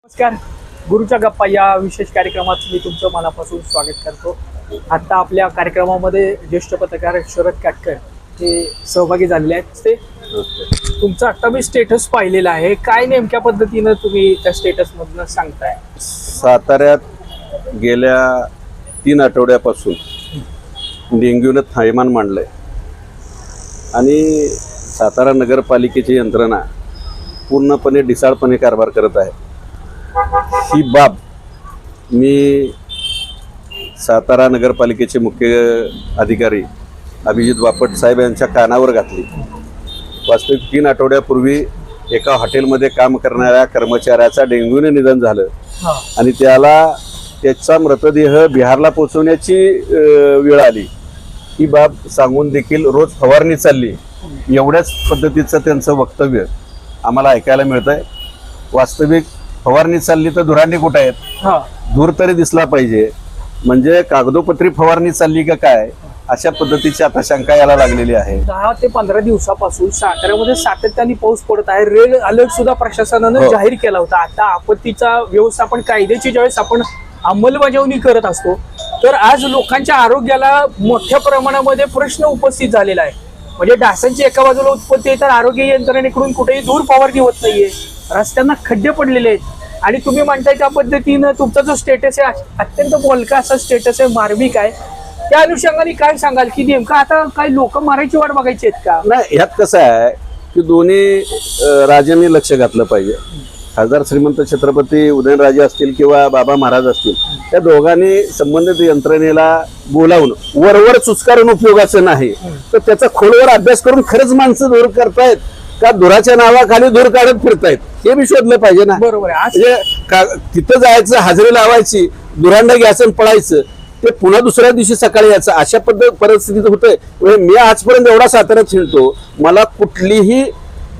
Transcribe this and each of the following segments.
नमस्कार. गुरुच्या गप्पा या विशेष कार्यक्रमात मी तुमचं मनापासून स्वागत करतो. आता आपल्या कार्यक्रमामध्ये ज्येष्ठ पत्रकार शरद काटकर हे सहभागी झालेले आहेत. ते तुमचा आता मी स्टेटस पाहिलेला आहे, काय नेमक्या पद्धतीनं तुम्ही त्या स्टेटस मधून सांगताय? साताऱ्यात गेल्या 3 आठवड्यापासून डेंग्यूनं थैमान मांडलंय आणि सातारा नगरपालिकेची यंत्रणा पूर्णपणे ढिसाळपणे कारभार करत आहे. ही बाब मी सातारा नगरपालिकेचे मुख्य अधिकारी अभिजित बापट साहेब यांच्या कानावर घातली. वास्तविक 3 आठवड्यापूर्वी एका हॉटेलमध्ये काम करणाऱ्या कर्मचाऱ्याचा डेंग्यूने निधन झालं आणि त्याचा मृतदेह बिहारला पोहोचवण्याची वेळ आली. ही बाब सांगून देखील रोज फवारणी चालली, एवढ्याच पद्धतीचं त्यांचं वक्तव्य आम्हाला ऐकायला मिळतंय. वास्तविक फवारणी चालली तर धुरांनी कुठे आहेत? धूर तरी दिसला पाहिजे. म्हणजे कागदोपत्री फवारणी चालली का काय, अशा पद्धतीची आता शंका यायला लागलेली आहे. 10 ते 15 दिवसापासून साताऱ्यामध्ये सातत्याने पाऊस पडत आहे. रेड अलर्ट सुद्धा प्रशासनानं जाहीर केला होता. आता आपत्तीचा व्यवस्थापन कायद्याची ज्यावेळेस आपण अंमलबजावणी करत असतो तर आज लोकांच्या आरोग्याला मोठ्या प्रमाणामध्ये प्रश्न उपस्थित झालेला आहे. म्हणजे डासांची एका बाजूला उत्पत्ती आहे तर आरोग्य यंत्रणेकडून कुठेही धूर फवारणी होत नाहीये, रस्त्यांना खड्डे पडलेले आहेत. आणि तुम्ही म्हणताय त्या पद्धतीनं तुमचा जो स्टेटस आहे अत्यंत बोलका असा स्टेटस आहे, मार्मिक आहे. त्या अनुषंगाने काय सांगाल की नेमकं आता काही लोक मारायची वाट बघायची आहेत का? नाही, ह्यात कसं आहे की दोन्ही राजांनी लक्ष घातलं पाहिजे. खासदार श्रीमंत छत्रपती उदयनराजे असतील किंवा बाबा महाराज असतील, त्या दोघांनी संबंधित यंत्रणेला बोलावून वरवर चुचकारून उपयोगाचं नाही, तर त्याचा खोलवर अभ्यास करून खरंच माणसं दूर करतायत का धुराच्या नावाखाली धूर काढत फिरतायत हे बी शोधलं पाहिजे ना. बरोबर आहे. म्हणजे तिथं जायचं, हजेरी लावायची, धुरांना घ्यायचं पळायचं, ते पुन्हा दुसऱ्या दिवशी सकाळी यायचं, अशा परिस्थितीत होतंय. मी आजपर्यंत एवढा साताऱ्यात हिंडतो, मला कुठलीही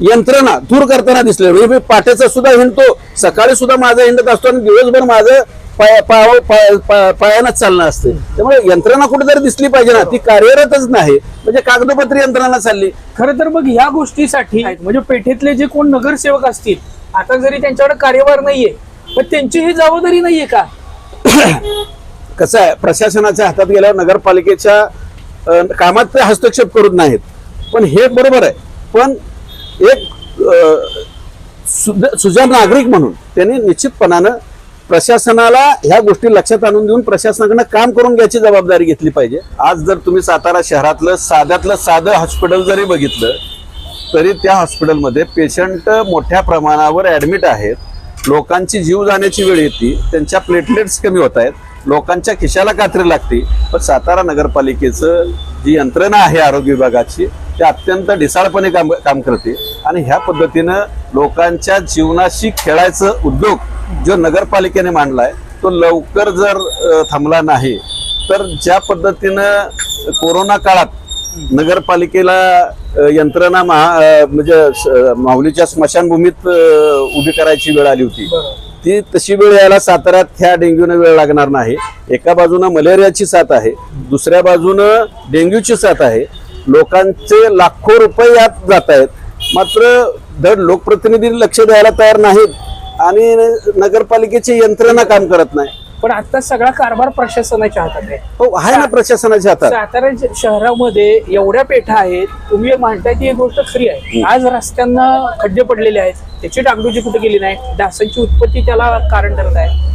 यंत्रणा दूर करताना दिसले. म्हणजे मी पाट्याचा सुद्धा हिंडतो, सकाळी सुद्धा माझा हिंडत असतो आणि दिवसभर माझं पायानंच चालणं असते. त्यामुळे यंत्रणा कुठेतरी दिसली पाहिजे ना, ती कार्यरतच नाही. म्हणजे कागदोपत्री यंत्रणा चालली. खरं तर मग ह्या गोष्टीसाठी म्हणजे पेठेतले जे कोण नगरसेवक असतील, आता जरी त्यांच्याकडे कार्यभार नाहीये पण त्यांची ही जबाबदारी नाहीये का? कसं आहे, प्रशासनाच्या हातात गेल्यावर नगरपालिकेच्या कामात ते हस्तक्षेप करत नाहीत. पण हे बरोबर आहे, पण एक सुजाण नागरिक म्हणून त्यांनी निश्चितपणानं प्रशासनाला ह्या गोष्टी लक्षात आणून देऊन प्रशासनाकडनं काम करून घ्यायची जबाबदारी घेतली पाहिजे. आज जर तुम्ही सातारा शहरातलं साधं हॉस्पिटल जरी बघितलं तरी त्या हॉस्पिटलमध्ये पेशंट मोठ्या प्रमाणावर ऍडमिट आहेत. लोकांची जीव जाण्याची वेळ येते, त्यांच्या प्लेटलेट्स कमी होत आहेत, लोकांच्या खिशाला कात्री लागते. पण सातारा नगरपालिकेचं जी यंत्रणा आहे आरोग्य विभागाची, ते अत्यंत ढिसाळपणे काम करते. आणि ह्या पद्धतीनं लोकांच्या जीवनाशी खेळायचं उद्योग जो नगरपालिकेने मांडलाय तो लवकर जर थांबला नाही तर ज्या पद्धतीनं कोरोना काळात नगरपालिकेला यंत्रणा म्हणजे माऊलीच्या स्मशानभूमीत उभी करायची वेळ आली होती, ती तशी वेळ यायला साताऱ्यात ह्या डेंग्यूने वेळ लागणार नाही. एका बाजूनं मलेरियाची साथ आहे, दुसऱ्या बाजूनं डेंग्यूची साथ आहे. लोकांचे लाखो रुपये यात जात आहेत, मात्र धड लोकप्रतिनिधी लक्ष द्यायला तयार नाहीत आणि नगरपालिकेची यंत्रणा काम करत नाही. पण आता सगळा कारभार प्रशासनाच्या हातात आहे. हो, आहे ना, प्रशासनाच्या हातात. सातारा शहरामध्ये एवढ्या पेठा आहेत, तुम्ही म्हणताय ती एक गोष्ट खरी आहे. आज रस्त्यांना खड्डे पडलेले आहेत, त्याची डागडुजी कुठे गेली नाही, डासांची उत्पत्ती त्याला कारण ठरत आहे.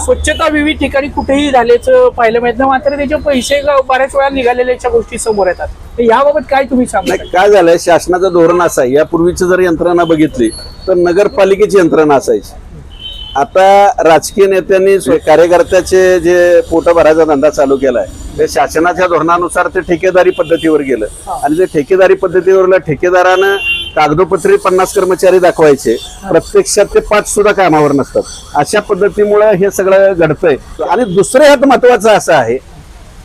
स्वच्छता विविध ठिकाणी कुठेही झाल्याचं पाहिलं माहित नाही, मात्र त्याचे पैसे बऱ्याच वेळा निघालेल्या गोष्टी समोर येतात. याबाबत काय तुम्ही सांगता? काय झालंय, शासनाचं धोरण असं आहे, यापूर्वीची जर यंत्रणा बघितली तर नगरपालिकेची यंत्रणा असायची. आता राजकीय नेत्यांनी कार्यकर्त्याचे जे पोट भरायचा धंदा चालू केलाय, ते शासनाच्या धोरणानुसार ते ठेकेदारी पद्धतीवर गेलं. आणि ते ठेकेदारी पद्धतीवर ठेकेदारानं कागदोपत्री 50 कर्मचारी दाखवायचे, प्रत्यक्षात ते 5 सुद्धा कामावर नसतात. अशा पद्धतीमुळे हे सगळं घडतंय. आणि दुसरं ह्यात महत्वाचं असं आहे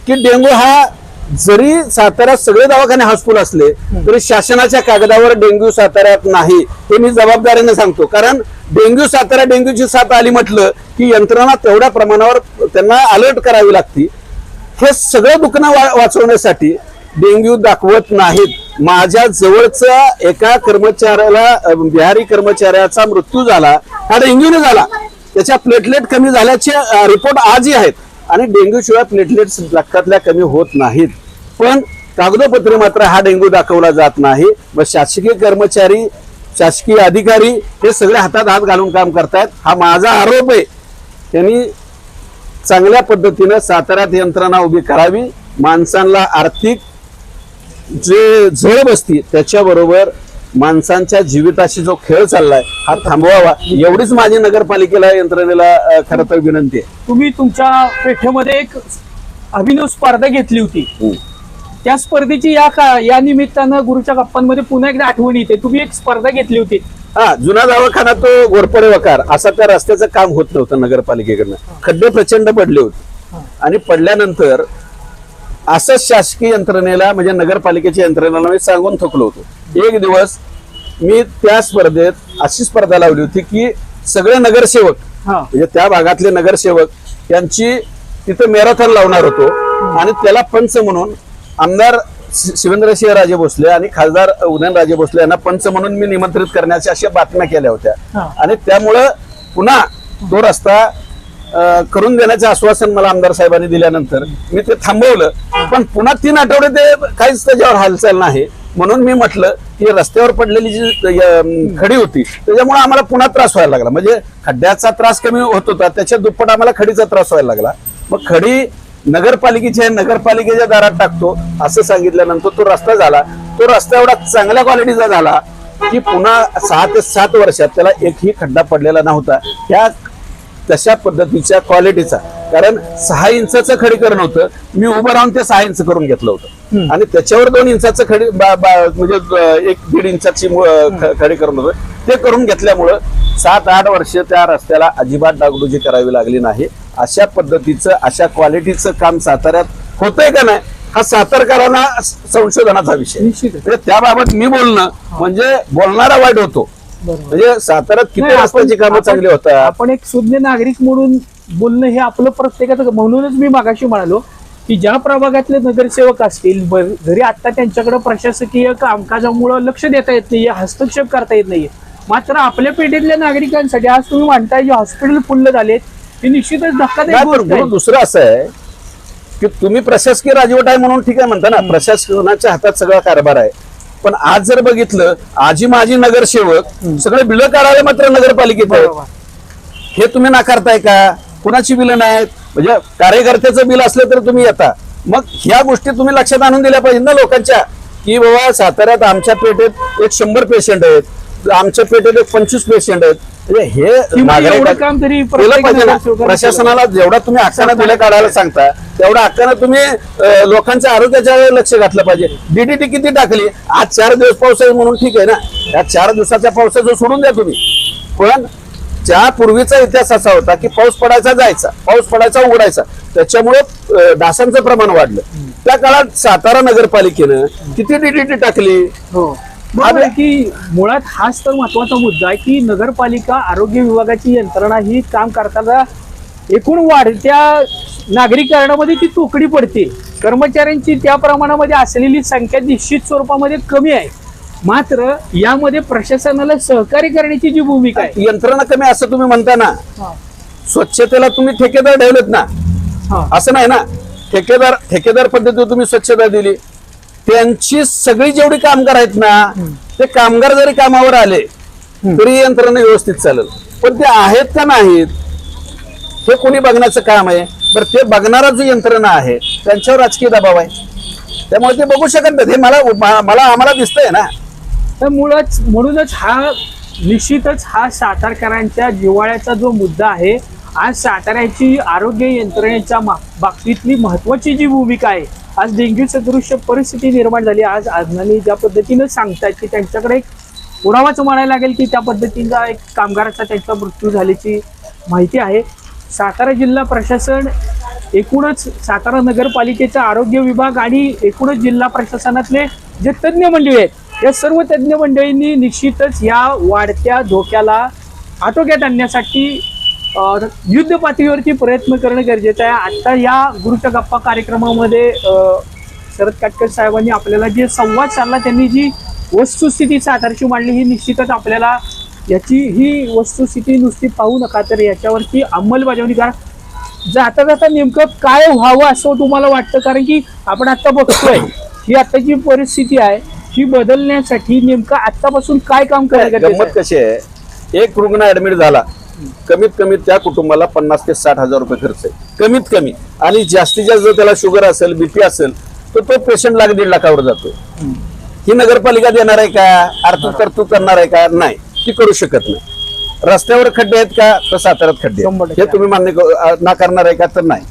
की डेंग्यू हा जरी साताऱ्यात सगळे दवाखाने हाऊसफुल असले तरी शासनाच्या कागदावर डेंग्यू साताऱ्यात नाही, हे मी जबाबदारीने सांगतो. कारण डेंग्यूची साथ आली म्हटलं की यंत्रणा तेवढ्या प्रमाणावर त्यांना अलर्ट करावी लागते. हे सगळं दुखणं वाचवण्यासाठी डेंग्यू दाखवत नाहीत. माझ्या जवळचा एका कर्मचाऱ्याला बिहारी कर्मचाऱ्याचा मृत्यू झाला, हा डेंग्यूने झाला. त्याच्या प्लेटलेट कमी झाल्याचे रिपोर्ट आजही आहेत आणि डेंग्यू शिवाय प्लेटलेट्स रक्तातल्या कमी होत नाहीत. पण कागदोपत्री मात्र हा डेंग्यू दाखवला जात नाही. मग शासकीय कर्मचारी, शासकीय अधिकारी हे सगळे हातात हात घालून काम करतायत. हा माझा आरोप आहे. त्यांनी चांगल्या पद्धतीनं साताऱ्यात यंत्रणा उभी करावी. माणसांना आर्थिक जे झळ बसती त्याच्याबरोबर माणसांच्या जीविताशी जो खेळ चाललाय हा थांबवावा, एवढीच माझी नगरपालिकेला यंत्रणेला खरं तर विनंती आहे. तुम्ही तुमच्या पेठेमध्ये एक अभिनव स्पर्धा घेतली होती. त्या स्पर्धेची या निमित्तानं गुरुच्या गप्पांमध्ये पुन्हा एकदा आठवण येते. तुम्ही एक स्पर्धा घेतली होती. हा, जुना दवाखाना तो घोरपडे वकार असा त्या रस्त्याचं काम होत नव्हतं नगरपालिकेकडनं. खड्डे प्रचंड पडले होते आणि पडल्यानंतर असंच शासकीय यंत्रणेला म्हणजे नगरपालिकेच्या यंत्रणेला मी सांगून थकलो होतो. एक दिवस मी त्या स्पर्धेत अशी स्पर्धा लावली होती की सगळे नगरसेवक म्हणजे त्या भागातले नगरसेवक यांची तिथे मॅरेथॉन लावणार होतो आणि त्याला पंच म्हणून आमदार शिवेंद्रसिंह राजे भोसले आणि खासदार उदयनराजे भोसले यांना पंच म्हणून मी निमंत्रित करण्याच्या अशा बातम्या केल्या होत्या आणि त्यामुळं पुन्हा तो रस्ता करून देण्याचं आश्वासन मला आमदार साहेबांनी दिल्यानंतर मी ते थांबवलं. पण पुन्हा 3 आठवडे ते काहीच त्याच्यावर हालचाल नाही. म्हणून मी म्हटलं की रस्त्यावर पडलेली जी खडी होती त्याच्यामुळे आम्हाला पुन्हा त्रास व्हायला लागला. म्हणजे खड्ड्याचा त्रास कमी होत होता, त्याच्या दुप्पट आम्हाला खडीचा त्रास व्हायला लागला. मग खडी नगरपालिकेच्या दारात टाकतो असं सांगितल्यानंतर तो रस्ता झाला. तो रस्ता एवढा चांगल्या क्वालिटीचा झाला की पुन्हा 6 ते 7 वर्षात त्याला एकही खड्डा पडलेला नव्हता. त्या तशा पद्धतीच्या क्वालिटीचा, कारण 6 इंचाचं खडीकरण होतं. मी उभं राहून ते 6 इंच करून घेतलं होतं आणि त्याच्यावर 2 इंचाचं खडी म्हणजे 1-1.5 इंचाची खडीकरण होतं. ते करून घेतल्यामुळं 7-8 वर्ष त्या रस्त्याला अजिबात डागडुजी करावी लागली नाही. अशा पद्धतीचं अशा क्वालिटीचं काम साताऱ्यात होतंय का नाही हा सातारकरांना संशोधनाचा विषय. म्हणजे त्याबाबत मी बोलणं म्हणजे बोलणारा वाईट होतो. म्हणजे साताऱ्यात किती रस्त्याची कामं चांगली होतात. आपण एक सुज्ञ नागरिक म्हणून बोलणं हे आपलं प्रत्येकाचं. म्हणूनच मी मागाशी म्हणालो की ज्या प्रभागातले नगरसेवक असतील जरी आता त्यांच्याकडे प्रशासकीय कामकाजामुळे लक्ष देता येत नाहीये, हस्तक्षेप करता येत नाहीये, मात्र आपल्या पेठेतल्या नागरिकांसाठी आज तुम्ही म्हणताय जे हॉस्पिटल फुल्ल झालेत ते निश्चितच धक्कादायक गोष्ट आहे. दुसरं असं आहे की तुम्ही प्रशासकीय राजवट आहे म्हणून ठीक आहे म्हणता ना, प्रशासनाच्या हातात सगळा कारभार आहे. पण आज जर बघितलं आजी माझी नगरसेवक सगळे बिलं काढायला मात्र नगरपालिकेत आहेत. हे तुम्ही नाकारताय का? कुणाची बिलं नाहीत? म्हणजे कार्यकर्त्याचं बिल असलं तर तुम्ही येता. मग ह्या गोष्टी तुम्ही लक्षात आणून दिल्या पाहिजे ना लोकांच्या, की बाबा साताऱ्यात आमच्या पेठेत 100 पेशंट आहेत, आमच्या पेठेत 25 पेशंट आहेत. म्हणजे हे काम तरी प्रशासनाला जेवढा तुम्ही हक्कानं बिलं काढायला सांगता तेवढा हक्कानं तुम्ही लोकांच्या आरोग्याच्या लक्ष घातलं पाहिजे. डीडीटी किती टाकली? आज 4 दिवस पाऊस आहे म्हणून ठीक आहे ना, या 4 दिवसाच्या पावसाचं सोडून द्या तुम्ही. पण त्या पूर्वीचा इतिहास असा होता की पाऊस पडायचा जायचा, पाऊस पडायचा उघडायचा, त्याच्यामुळे डासांचं प्रमाण वाढलं. त्या काळात सातारा नगरपालिकेनं किती डीडीटी टाकली? की मुळात हाच तर महत्वाचा मुद्दा आहे की नगरपालिका आरोग्य विभागाची यंत्रणा ही काम करताना एकूण वाढत्या नागरिकरणामध्ये ती तोकडी पडते. कर्मचाऱ्यांची त्या प्रमाणामध्ये असलेली संख्या निश्चित स्वरूपामध्ये कमी आहे. मात्र यामध्ये प्रशासनाला सहकार्य करण्याची जी भूमिका आहे, यंत्रणा कमी असं तुम्ही म्हणता ना, स्वच्छतेला तुम्ही ठेकेदार ठेवलेत ना, असं नाही ना. ठेकेदार पद्धतीने तुम्ही स्वच्छता दिली, त्यांची सगळी जेवढी कामगार आहेत ना ते कामगार जरी कामावर आले तरी यंत्रणा व्यवस्थित चालेल. पण ते आहेत का नाहीत हे कोणी बघण्याचं काम आहे. बरं, ते बघणारा जो यंत्रणा आहे त्यांच्यावर राजकीय दबाव आहे, त्यामुळे ते बघू शकत नाही. हे आम्हाला दिसतंय ना. तर म्हणूनच हा निश्चितच हा सातारकरांच्या जिव्हाळ्याचा जो मुद्दा आहे. आज साताऱ्याची आरोग्य यंत्रणेच्या बाबतीतली महत्वाची जी भूमिका आहे, आज डेंग्यू सदृश्य परिस्थिती निर्माण झाली. आज अण्णांनी ज्या पद्धतीनं सांगतायत की त्यांच्याकडे एक पुरावाच म्हणायला लागेल की त्या पद्धतीचा एक कामगाराचा त्यांचा मृत्यू झाल्याची माहिती आहे. सातारा जिल्हा प्रशासन एकूणच सातारा नगरपालिकेचा आरोग्य विभाग आणि एकूणच जिल्हा प्रशासनातले जे तज्ज्ञ मंडळी आहेत या सर्व तज्ज्ञ मंडळींनी निश्चितच या वाढत्या धोक्याला आटोक्यात आणण्यासाठी युद्ध पातळीवरती प्रयत्न करणं गरजेचं आहे. आता या गुरुच्या गप्पा कार्यक्रमामध्ये शरद काटकर साहेबांनी आपल्याला जे संवाद साधला, त्यांनी जी वस्तुस्थिती सातारची मांडली ही निश्चितच आपल्याला याची ही वस्तुस्थिती नुसती पाहू नका, तर याच्यावरती अंमलबजावणी करा. जाता जाता नेमकं काय व्हावं असं तुम्हाला वाटतं? कारण की आपण आता बघतोय ही आताची परिस्थिती आहे, ही बदलण्यासाठी नेमकं आतापासून काय काम करायचं? गंमत कशी आहे, एक रुग्ण ऍडमिट झाला, कमीत कमी त्या कुटुंबाला 50 ते 60 हजार रुपये खर्च आहे कमीत कमी. आणि जास्तीत जास्त जर त्याला शुगर असेल, बीपी असेल, तर तो पेशंट 1.5 लाखावर जातो. ही नगरपालिका देणार आहे का? अर्थ तरतूद करणार आहे का? नाही, ती करू शकत नाही. रस्त्यावर खड्डे आहेत का? तर साताऱ्यात खड्डे आहेत. 100% हे तुम्ही नाकारणार आहे का? तर नाही.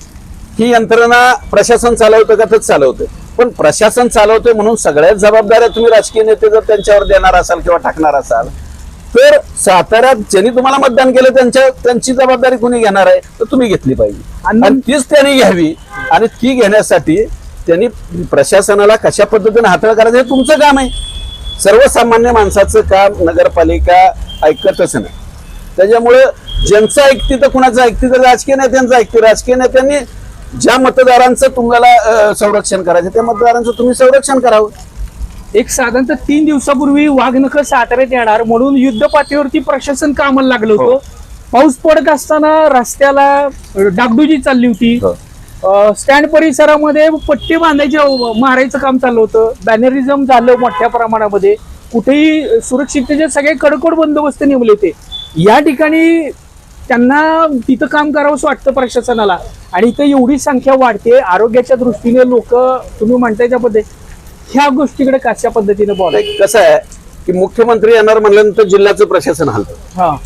ही यंत्रणा प्रशासन चालवतं का? तर चालवतं. पण प्रशासन चालवतोय म्हणून सगळ्याच जबाबदाऱ्या तुम्ही राजकीय नेते जर त्यांच्यावर देणार असाल किंवा टाकणार असाल, तर साताऱ्यात ज्यांनी तुम्हाला मतदान केलं त्यांची जबाबदारी कोणी घेणार आहे? तर तुम्ही घेतली पाहिजे आणि तीच त्यांनी घ्यावी. आणि ती घेण्यासाठी त्यांनी प्रशासनाला कशा पद्धतीने हाताळ करायचं हे तुमचं काम आहे. सर्वसामान्य माणसाचं काम नगरपालिका ऐकतच नाही. त्याच्यामुळे ज्यांचं ऐकते तर कुणाचं ऐकते? तर राजकीय नेत्यांचं ऐकते. राजकीय नेत्यांनी ज्या मतदारांचं तुम्हाला संरक्षण करायचं त्या मतदारांचं तुम्ही संरक्षण करावं. एक साधारणतः 3 दिवसापूर्वी वाघनखं साताऱ्यात येणार म्हणून युद्ध पातळीवरती प्रशासन कामाला लागलं होतं. पाऊस पडत असताना रस्त्याला डागडुजी चालली होती. स्टँड परिसरामध्ये पट्टी मारायचं काम चाललं होतं. बॅनरिझम झालं मोठ्या प्रमाणामध्ये. कुठेही सुरक्षिततेचे सगळे कडकोड बंदोबस्त नेमले होते. या ठिकाणी त्यांना तिथं काम करावंसं वाटतं प्रशासनाला. आणि इथं एवढी संख्या वाढते, आरोग्याच्या दृष्टीने लोक तुम्ही म्हणताय त्या पद्धती ह्या गोष्टीकडे कशा पद्धतीने बोलायचं? कसं आहे की मुख्यमंत्री येणार म्हणल्यानंतर जिल्ह्याचं प्रशासन हलतं.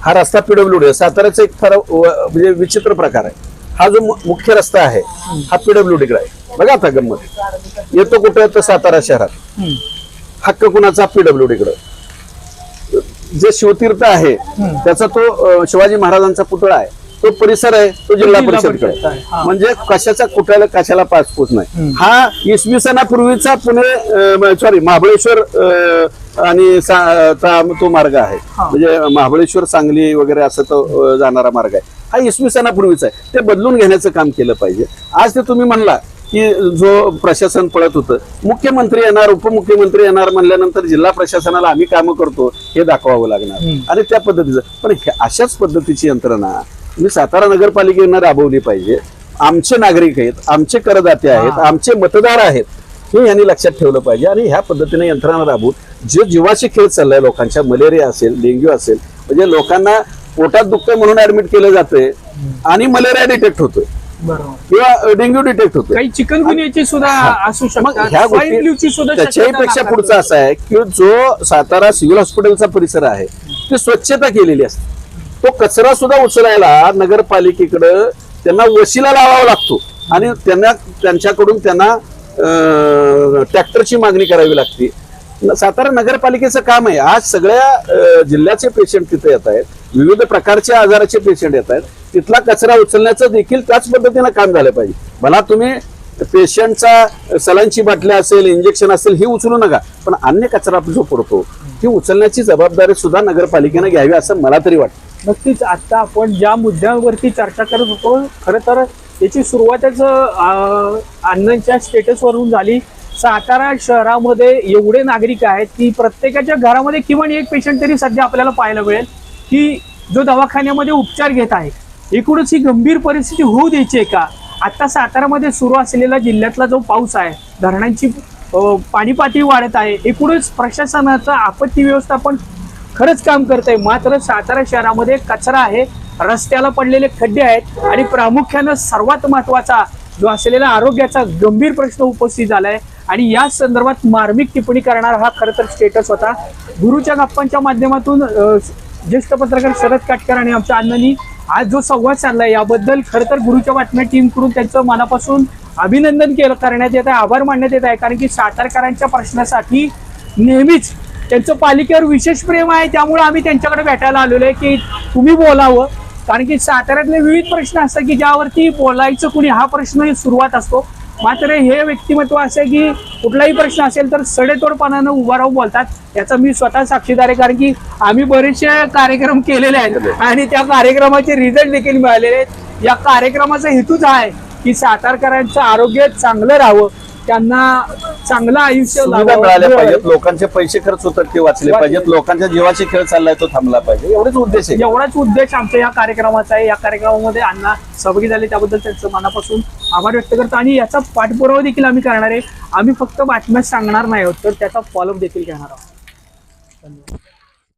हा रस्ता पीडब्ल्यूडी साताऱ्याचा एक म्हणजे विचित्र प्रकार आहे. हा जो मुख्य रस्ता आहे हा पीडब्ल्यूडी कडे आहे. बघा आता गंमत, येतो कुठं? तर सातारा शहरात. हक्क कुणाचा? पीडब्ल्यूडी कडे. जे शिवतीर्थ आहे त्याचा तो शिवाजी महाराजांचा पुतळा आहे, तो परिसर आहे, तो जिल्हा परिषदकडे. म्हणजे कशाचा कुठल्याला कशाला पासपोस नाही. हा इसवी सणापूर्वीचा महाबळेश्वर आणि तो मार्ग आहे. म्हणजे महाबळेश्वर सांगली वगैरे असं तो जाणारा मार्ग आहे. हा इसवी सणापूर्वीचा आहे. ते बदलून घेण्याचं काम केलं पाहिजे. आज ते तुम्ही म्हणला की जो प्रशासन पळत होतं, मुख्यमंत्री येणार, उपमुख्यमंत्री येणार म्हणल्यानंतर जिल्हा प्रशासनाला आम्ही कामं करतो हे दाखवावं लागणार. आणि त्या पद्धतीचं पण अशाच पद्धतीची यंत्रणा मी सातारा नगरपालिकेनं राबवली पाहिजे. आमचे नागरिक आहेत, आमचे करदाते आहेत, आमचे मतदार आहेत, हे यांनी लक्षात ठेवलं पाहिजे. आणि ह्या पद्धतीने यंत्रणा राबवून जे जीवाशी खेळ चाललाय लोकांच्या, मलेरिया असेल, डेंग्यू असेल, म्हणजे लोकांना पोटात दुखतंय म्हणून ऍडमिट केलं जातंय आणि मलेरिया डिटेक्ट होतोय किंवा डेंग्यू डिटेक्ट होतोय. काही चिकनगुनियाची सुद्धा असू शकतात. ह्या गोष्टी त्याच्याही पुढचा असा आहे की जो सातारा सिव्हिल हॉस्पिटलचा परिसर आहे ते स्वच्छता केलेली असते. तो कचरा सुद्धा उचलायला नगरपालिकेकडं त्यांना वशिला लावावा लागतो आणि त्यांच्याकडून त्यांना ट्रॅक्टरची मागणी करावी लागते. सातारा नगरपालिकेचं काम आहे. आज सगळ्या जिल्ह्याचे पेशंट तिथे येत आहेत, विविध प्रकारच्या आजाराचे पेशंट येत आहेत. तिथला कचरा उचलण्याचं देखील त्याच पद्धतीनं काम झालं पाहिजे. मला तुम्ही पेशंटचा सलाईनची बाटल्या असेल, इंजेक्शन असेल हे उचलू नका, पण अन्य कचरा जो पडतो ती उचलण्याची जबाबदारी सुद्धा नगरपालिकेनं घ्यावी असं मला तरी वाटतं. नक्कीच आता आपण ज्या मुद्द्यांवरती चर्चा करत होतो, खरं तर याची सुरुवातच अण्णांच्या स्टेटसवरून झाली. सातारा शहरामध्ये एवढे नागरिक आहेत की प्रत्येकाच्या घरामध्ये किमान एक पेशंट तरी सध्या आपल्याला पाहायला मिळेल की जो दवाखान्यामध्ये उपचार घेत आहे. एकूणच ही गंभीर परिस्थिती होऊ द्यायची आहे का? आता सातारामध्ये सुरू असलेला जिल्ह्यातला जो पाऊस आहे, धरणांची पाणी पातळी वाढत आहे, एकूणच प्रशासनाचं आपत्ती व्यवस्थापन खरंच काम करत आहे. मात्र सातारा शहरामध्ये कचरा आहे, रस्त्याला पडलेले खड्डे आहेत आणि प्रामुख्यानं सर्वात महत्वाचा जो असलेला आरोग्याचा गंभीर प्रश्न उपस्थित झालाय. आणि या संदर्भात मार्मिक टिप्पणी करणारा हा खरं तर स्टेटस होता. गुरुच्या गप्पांच्या माध्यमातून ज्येष्ठ पत्रकार शरद काटकर आणि आमच्या अण्णांनी आज जो संवाद साधलाय याबद्दल खरं तर गुरुच्या बातम्या टीम करून त्यांचं मनापासून अभिनंदन करण्यात येत आहे, आभार मानण्यात येत आहे. कारण की सातारकरांच्या प्रश्नासाठी नेहमीच त्यांचं पालिकेवर विशेष प्रेम आहे. त्यामुळे आम्ही त्यांच्याकडे भेटायला आलेलो आहे की तुम्ही बोलावं. कारण की साताऱ्यातले विविध प्रश्न असतात की ज्यावरती बोलायचं कुणी हा प्रश्न सुरुवात असतो. मात्र हे व्यक्तिमत्व असं आहे की कुठलाही प्रश्न असेल तर सडेतोडपणानं उभा राहून बोलतात. याचा मी स्वतः साक्षीदार आहे. कारण की आम्ही बरेचसे कार्यक्रम केलेले आहेत आणि त्या कार्यक्रमाचे रिझल्ट देखील मिळालेले आहेत. या कार्यक्रमाचा हेतूच आहे की सातारकरांचं आरोग्य चांगलं राहावं, त्यांना चांगलं आयुष्य सुविधा लाभावं. मिळाल्या पाहिजेत, लोकांचे पैसे खर्च होतात ते वाचले पाहिजेत, लोकांच्या जीवाचे खेळ चाललाय तो थांबला पाहिजे, एवढेच उद्देश आहे. एवढाच उद्देश आमच्या या कार्यक्रमाचा आहे. या कार्यक्रमामध्ये अण्णा सहभागी झाले त्याबद्दल त्यांचं मनापासून आभार व्यक्त करतो आणि याचा पाठपुरावा देखील आम्ही करणार आहे. आम्ही फक्त बातम्या सांगणार नाही आहोत तर त्याचा फॉलोअप देखील घेणार आहोत. धन्यवाद.